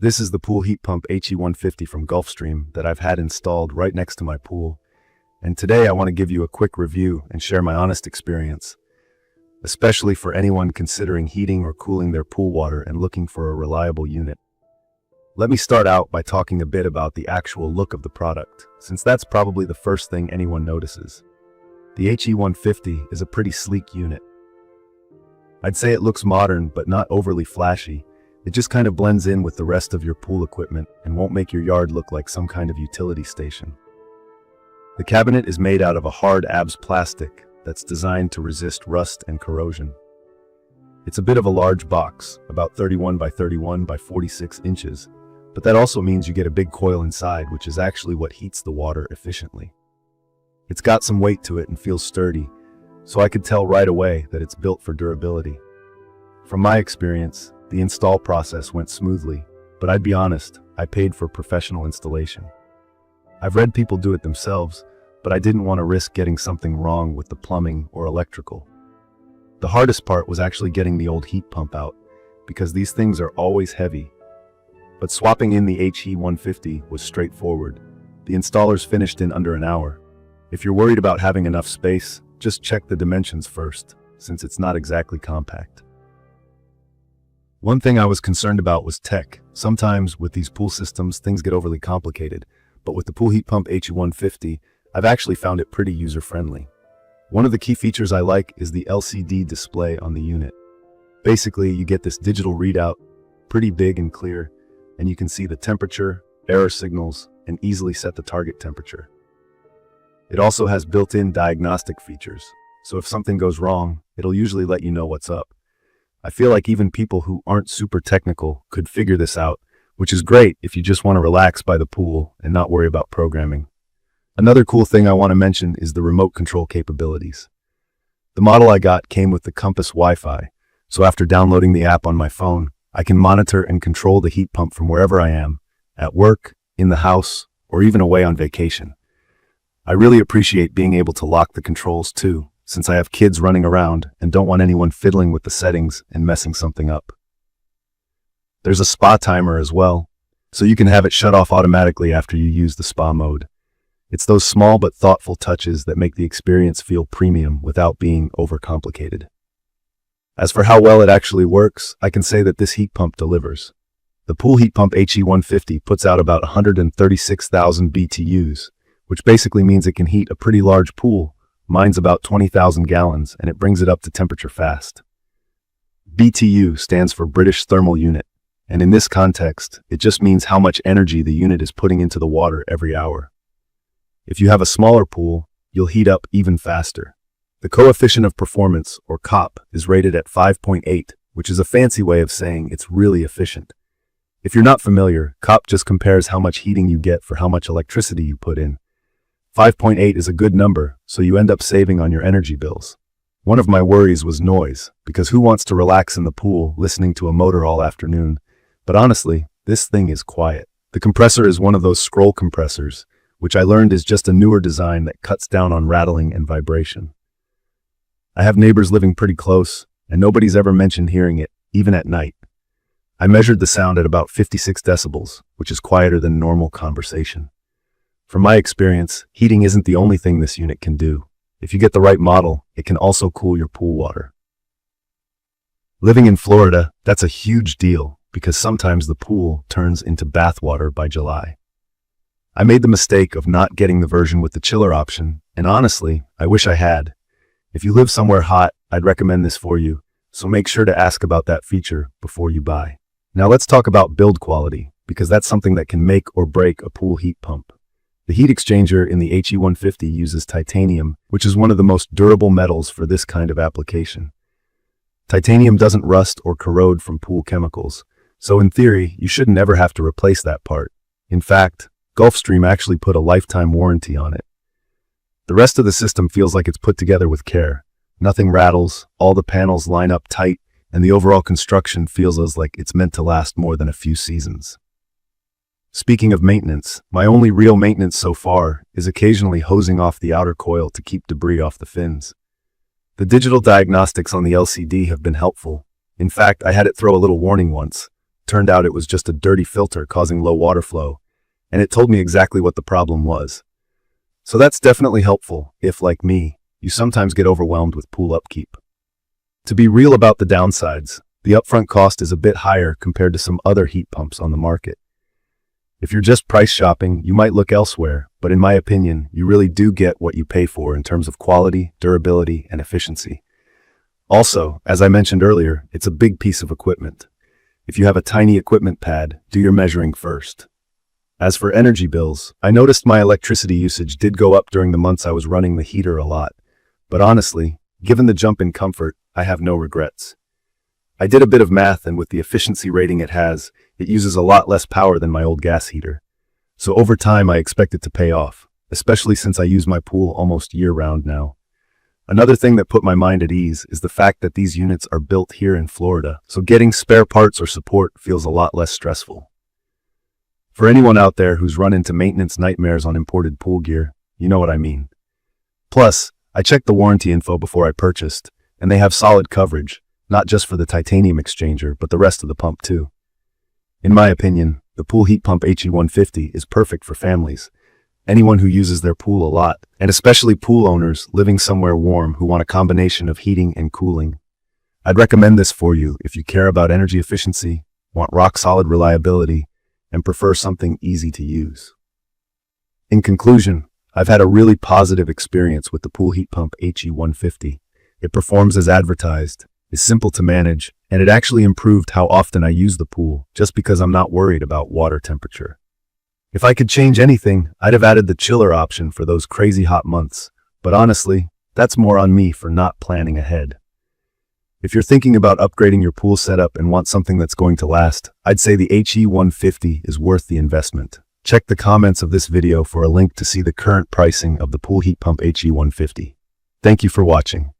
This is the pool heat pump HE150 from Gulfstream that I've had installed right next to my pool. And today I want to give you a quick review and share my honest experience, especially for anyone considering heating or cooling their pool water and looking for a reliable unit. Let me start out by talking a bit about the actual look of the product, since that's probably the first thing anyone notices. The HE150 is a pretty sleek unit. I'd say it looks modern, but not overly flashy. It just kind of blends in with the rest of your pool equipment and won't make your yard look like some kind of utility station. The cabinet is made out of a hard ABS plastic that's designed to resist rust and corrosion. It's a bit of a large box, about 31 by 31 by 46 inches, but that also means you get a big coil inside, which is actually what heats the water efficiently. It's got some weight to it and feels sturdy, so I could tell right away that it's built for durability. From my experience, the install process went smoothly, but I'd be honest, I paid for professional installation. I've read people do it themselves, but I didn't want to risk getting something wrong with the plumbing or electrical. The hardest part was actually getting the old heat pump out, because these things are always heavy. But swapping in the HE150 was straightforward. The installers finished in under an hour. If you're worried about having enough space, just check the dimensions first, since it's not exactly compact. One thing I was concerned about was tech. Sometimes with these pool systems, things get overly complicated, but with the pool heat pump HE150, I've actually found it pretty user-friendly. One of the key features I like is the LCD display on the unit. Basically, you get this digital readout, pretty big and clear, and you can see the temperature, error signals, and easily set the target temperature. It also has built-in diagnostic features, so if something goes wrong, it'll usually let you know what's up. I feel like even people who aren't super technical could figure this out, which is great if you just want to relax by the pool and not worry about programming. Another cool thing I want to mention is the remote control capabilities. The model I got came with the Compass Wi-Fi, so after downloading the app on my phone, I can monitor and control the heat pump from wherever I am, at work, in the house, or even away on vacation. I really appreciate being able to lock the controls too, since I have kids running around and don't want anyone fiddling with the settings and messing something up. There's a spa timer as well, so you can have it shut off automatically after you use the spa mode. It's those small but thoughtful touches that make the experience feel premium without being overcomplicated. As for how well it actually works, I can say that this heat pump delivers. The pool heat pump HE150 puts out about 136,000 BTUs, which basically means it can heat a pretty large pool. Mine's about 20,000 gallons, and it brings it up to temperature fast. BTU stands for British Thermal Unit, and in this context, it just means how much energy the unit is putting into the water every hour. If you have a smaller pool, you'll heat up even faster. The coefficient of performance, or COP, is rated at 5.8, which is a fancy way of saying it's really efficient. If you're not familiar, COP just compares how much heating you get for how much electricity you put in. 5.8 is a good number, so you end up saving on your energy bills. One of my worries was noise, because who wants to relax in the pool listening to a motor all afternoon? But honestly, this thing is quiet. The compressor is one of those scroll compressors, which I learned is just a newer design that cuts down on rattling and vibration. I have neighbors living pretty close, and nobody's ever mentioned hearing it, even at night. I measured the sound at about 56 decibels, which is quieter than normal conversation. From my experience, heating isn't the only thing this unit can do. If you get the right model, it can also cool your pool water. Living in Florida, that's a huge deal because sometimes the pool turns into bath water by July. I made the mistake of not getting the version with the chiller option, and honestly, I wish I had. If you live somewhere hot, I'd recommend this for you, so make sure to ask about that feature before you buy. Now let's talk about build quality, because that's something that can make or break a pool heat pump. The heat exchanger in the HE150 uses titanium, which is one of the most durable metals for this kind of application. Titanium doesn't rust or corrode from pool chemicals, so in theory, you should never have to replace that part. In fact, Gulfstream actually put a lifetime warranty on it. The rest of the system feels like it's put together with care. Nothing rattles, all the panels line up tight, and the overall construction feels like it's meant to last more than a few seasons. Speaking of maintenance, my only real maintenance so far is occasionally hosing off the outer coil to keep debris off the fins. The digital diagnostics on the LCD have been helpful. In fact, I had it throw a little warning once. turned out it was just a dirty filter causing low water flow, and it told me exactly what the problem was. So that's definitely helpful if, like me, you sometimes get overwhelmed with pool upkeep. To be real about the downsides, the upfront cost is a bit higher compared to some other heat pumps on the market. If you're just price shopping, you might look elsewhere, but in my opinion, you really do get what you pay for in terms of quality, durability, and efficiency. Also, as I mentioned earlier, it's a big piece of equipment. If you have a tiny equipment pad, do your measuring first. As for energy bills, I noticed my electricity usage did go up during the months I was running the heater a lot, but honestly, given the jump in comfort, I have no regrets. I did a bit of math, and with the efficiency rating it has, it uses a lot less power than my old gas heater. So over time I expect it to pay off, especially since I use my pool almost year-round now. Another thing that put my mind at ease is the fact that these units are built here in Florida, so getting spare parts or support feels a lot less stressful. For anyone out there who's run into maintenance nightmares on imported pool gear, you know what I mean. Plus, I checked the warranty info before I purchased, and they have solid coverage, not just for the titanium exchanger, but the rest of the pump too. In my opinion, the pool heat pump HE150 is perfect for families, anyone who uses their pool a lot, and especially pool owners living somewhere warm who want a combination of heating and cooling. I'd recommend this for you if you care about energy efficiency, want rock-solid reliability, and prefer something easy to use. In conclusion, I've had a really positive experience with the pool heat pump HE150. It performs as advertised, is simple to manage, and it actually improved how often I use the pool just because I'm not worried about water temperature. If I could change anything, I'd have added the chiller option for those crazy hot months, but honestly, that's more on me for not planning ahead. If you're thinking about upgrading your pool setup and want something that's going to last, I'd say the HE150 is worth the investment. Check the comments of this video for a link to see the current pricing of the pool heat pump HE150. Thank you for watching.